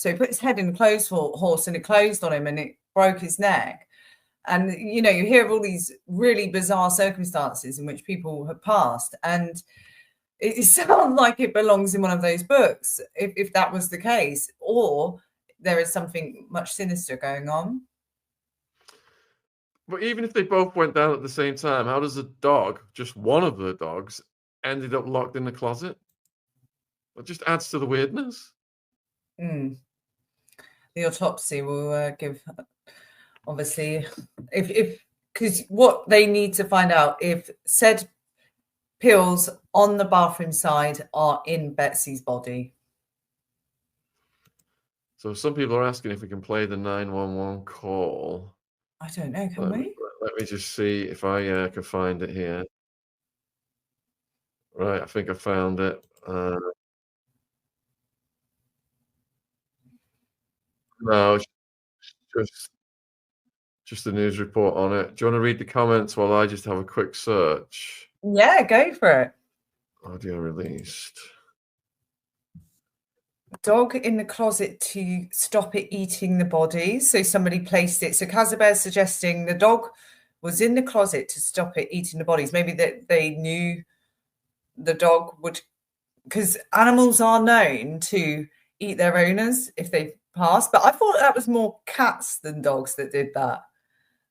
So he put his head in a clothes horse and it closed on him and it broke his neck. And, you hear of all these really bizarre circumstances in which people have passed. And it sounds like it belongs in one of those books, if that was the case, or there is something much sinister going on. But even if they both went down at the same time, how does a dog, just one of the dogs, ended up locked in the closet? It just adds to the weirdness. The autopsy will give, obviously, because what they need to find out if said pills on the bathroom side are in Betsy's body. So some people are asking if we can play the 911 call. I don't know, can we? Let me just see if I can find it here. Right, I think I found it. No, just a news report on it. Do you want to read the comments while I just have a quick search? Yeah, go for it. Audio released. Dog in the closet to stop it eating the body. So somebody placed it. So Casabear's suggesting the dog was in the closet to stop it eating the bodies. Maybe that they knew the dog would, because animals are known to eat their owners if they pass. But I thought that was more cats than dogs that did that.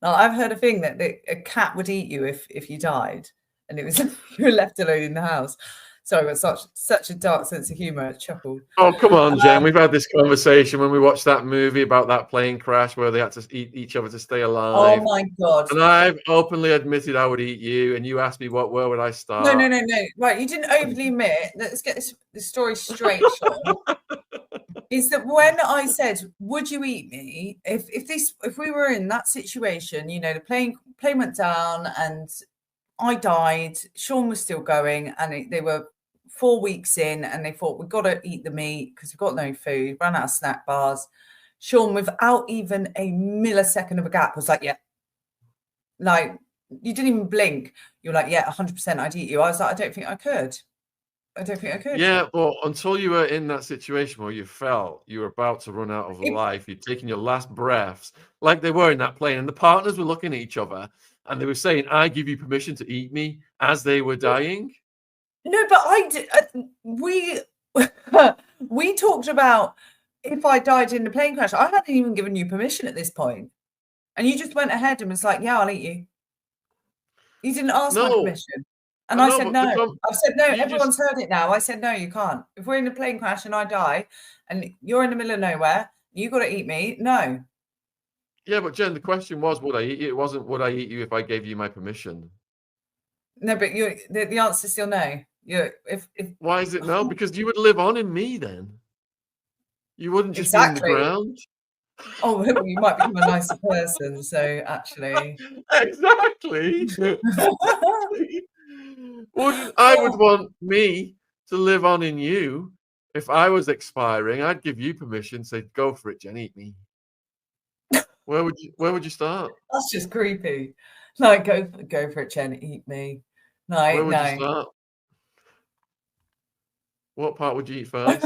Now, I've heard a thing that a cat would eat you if you died, and it was you were left alone in the house. Sorry, but such a dark sense of humour. I chuckled. Oh, come on, Jen. We've had this conversation when we watched that movie about that plane crash where they had to eat each other to stay alive. Oh, my God. And I've openly admitted I would eat you, and you asked me where would I start? No. Right, you didn't openly admit. Let's get the story straight, Sean. Is that when I said, would you eat me? If we were in that situation, the plane went down and I died, Sean was still going, and they were 4 weeks in and they thought, we've got to eat the meat because we've got no food, ran out of snack bars. Sean, without even a millisecond of a gap, was like, yeah. Like, you didn't even blink. You're like, yeah, 100% I'd eat you. I was like, I don't think I could. Yeah, well, until you were in that situation where you felt you were about to run out of life, you'd taken your last breaths, like they were in that plane, and the partners were looking at each other, and they were saying, I give you permission to eat me, as they were dying. No, but we talked about if I died in the plane crash. I hadn't even given you permission at this point. And you just went ahead and was like, yeah, I'll eat you. You didn't ask my permission. And I said no. I said no. Everyone's heard it now. I said no, you can't. If we're in a plane crash and I die and you're in the middle of nowhere, you got to eat me. No. Yeah, but Jen, the question was, would I eat you? It wasn't, would I eat you if I gave you my permission? No, but the answer is still no. Why is it no? Because you would live on in me then. You wouldn't just be in the ground. Oh, you might become a nicer person. So actually, exactly. I would want me to live on in you. If I was expiring, I'd give you permission. Say, go for it, Jen. Eat me. Where would you start? That's just creepy. Like, go for it, Jen. Eat me. No, where would you start? What part would you eat first?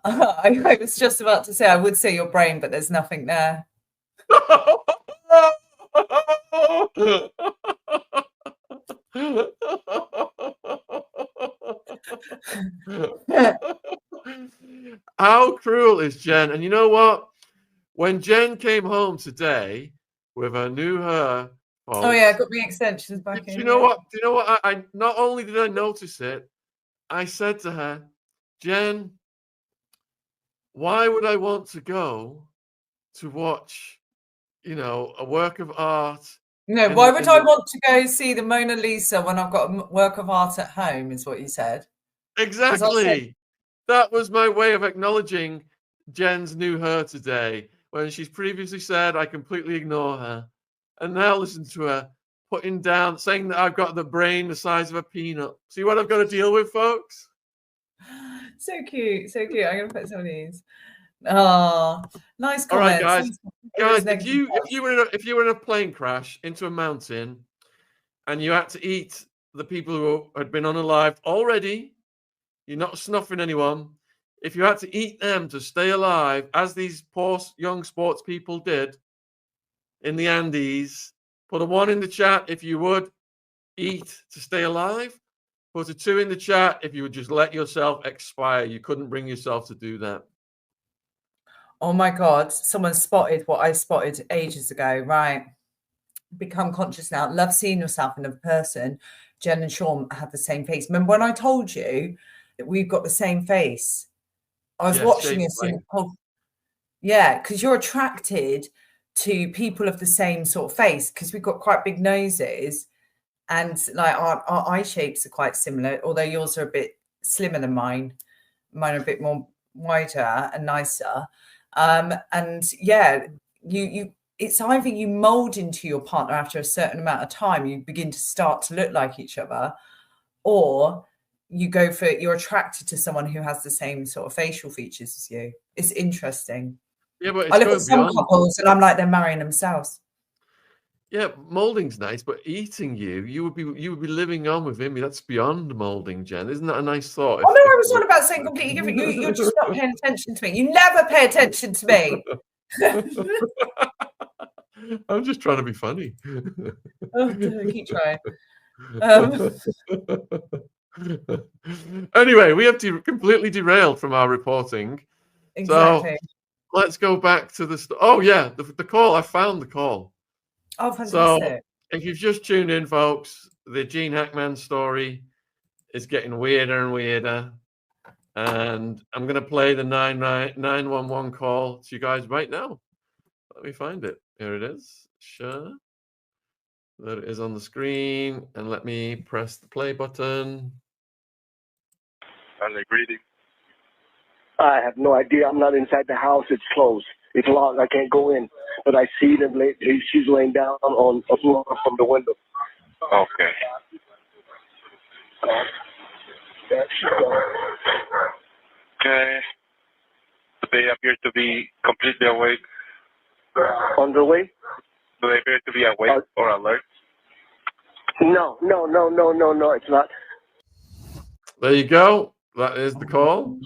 I was just about to say I would say your brain, but there's nothing there. How cruel is Jen? And you know what? When Jen came home today with her new hair, oh yeah, I got my extensions back in. Do you know what? I not only did I notice it, I said to her, Jen, why would I want to go to watch, a work of art? No, why would I want to go see the Mona Lisa when I've got a work of art at home, is what you said. Exactly. That was my way of acknowledging Jen's new hair today, when she's previously said I completely ignore her. And now listen to her putting down, saying that I've got the brain the size of a peanut. See what I've got to deal with, folks? So cute. I'm going to put some of these. Oh, nice comments. All right, guys, if you were in a plane crash into a mountain and you had to eat the people who had been unalived already, you're not snuffing anyone. if you had to eat them to stay alive, as these poor young sports people did in the Andes, put a 1 in the chat if you would eat to stay alive. Put a 2 in the chat if you would just let yourself expire. You couldn't bring yourself to do that. Oh my God, someone spotted what I spotted ages ago. Right. Become conscious now. Love seeing yourself in a person. Jen and Sean have the same face. Remember when I told you that we've got the same face? I was watching this in yeah, because you're attracted to people of the same sort of face because we've got quite big noses and like our eye shapes are quite similar, although yours are a bit slimmer than mine. Mine are a bit more wider and nicer. And yeah, you it's either you mold into your partner after a certain amount of time, you begin to start to look like each other, or you go for you're attracted to someone who has the same sort of facial features as you. It's interesting. Yeah, but I look at some couples and I'm like, they're marrying themselves. Yeah, molding's nice, but eating you would be living on with him. That's beyond molding, Jen. Isn't that a nice thought? Oh no, I was on about something completely different. You're just not paying attention to me. You never pay attention to me. I'm just trying to be funny. Oh, keep trying. Anyway, we have completely derailed from our reporting. Exactly. So let's go back to the. Oh yeah, the call. I found the call. Oh, fantastic. So if you've just tuned in, folks, the Gene Hackman story is getting weirder and weirder. And I'm going to play the 911 call to you guys right now. Let me find it. Here it is. Sure. There it is on the screen. And let me press the play button. Are they greeting? I have no idea. I'm not inside the house. It's closed. It's locked. I can't go in. But I see them. She's laying down on a floor from the window. Okay. Okay. They appear to be completely awake. On the way? Do they appear to be awake or alert? No. It's not. There you go. That is the call.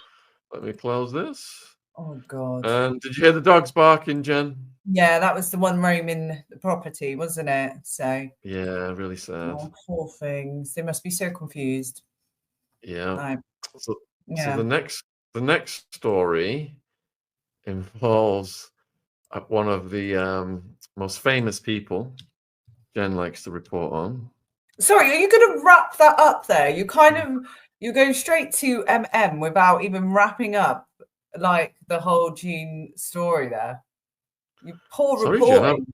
Let me close this. Oh God. And did you hear the dogs barking, Jen? Yeah, that was the one roaming the property, wasn't it? So yeah, really sad. Oh, poor things. They must be so confused. Yeah. So the next story involves one of the most famous people Jen likes to report on. Sorry, are you going to wrap that up there? You're going straight to MM without even wrapping up like the whole Gene story there. You poor reporting.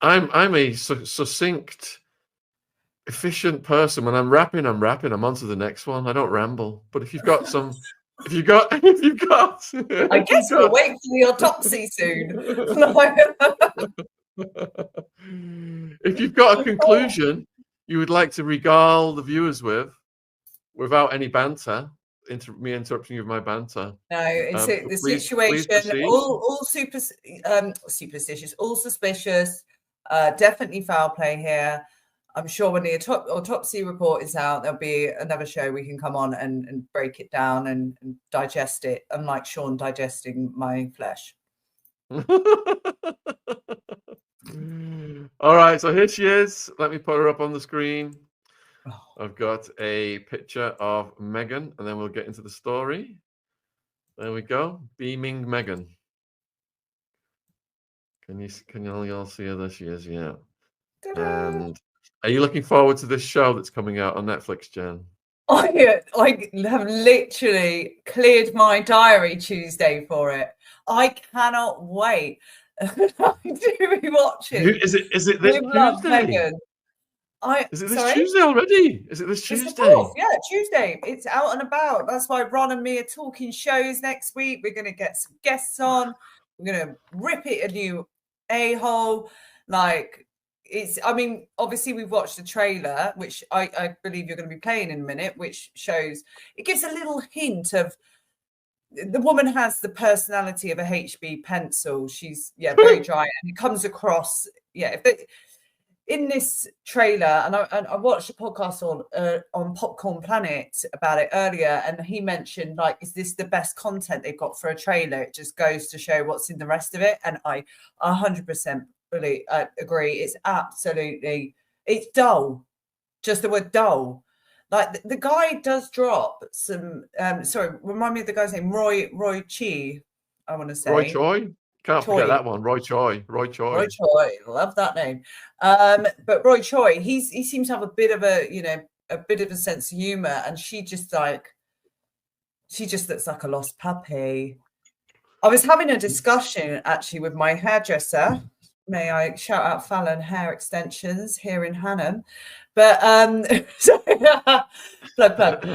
Jen, I'm a succinct, efficient person. When I'm rapping, I'm on to the next one. I don't ramble. But if you've got some, if you've got, I guess we'll wait for the autopsy soon. If you've got a conclusion you would like to regale the viewers with, without any banter, me interrupting you with my banter. No, it's the situation. All superstitious, all suspicious. Definitely foul play here. I'm sure when the autopsy report is out, there'll be another show we can come on and break it down and digest it. Unlike Sean digesting my flesh. All right, so here she is. Let me put her up on the screen. I've got a picture of Meghan, and then we'll get into the story. There we go, beaming Meghan. Can you all see her? There she is. Yeah. Ta-da. And are you looking forward to this show that's coming out on Netflix, Jen? I have literally cleared my diary Tuesday for it. I cannot wait. I do be watching. Is it this Tuesday? Is it this Tuesday already? Is it this Tuesday? It's the 4th. Yeah, Tuesday. It's out and about. That's why Ron and me are talking shows next week. We're going to get some guests on. We're going to rip it a new a-hole. Like, obviously we've watched the trailer, which I believe you're going to be playing in a minute, which shows, it gives a little hint of, the woman has the personality of a HB pencil. She's very dry, and it comes across. Yeah, in this trailer, and I watched a podcast on Popcorn Planet about it earlier, and he mentioned, like, is this the best content they've got for a trailer? It just goes to show what's in the rest of it, and I 100% really agree. It's dull. Just the word dull. Like the guy does drop some. Sorry, remind me of the guy's name. Roy Chi. I want to say Roy Choi. Can't forget that one. Roy Choi. Roy Choi, love that name. But Roy Choi, he seems to have a bit of a sense of humor, and she just looks like a lost puppy. I was having a discussion actually with my hairdresser. May I shout out Fallon Hair Extensions here in Hannam? But plug.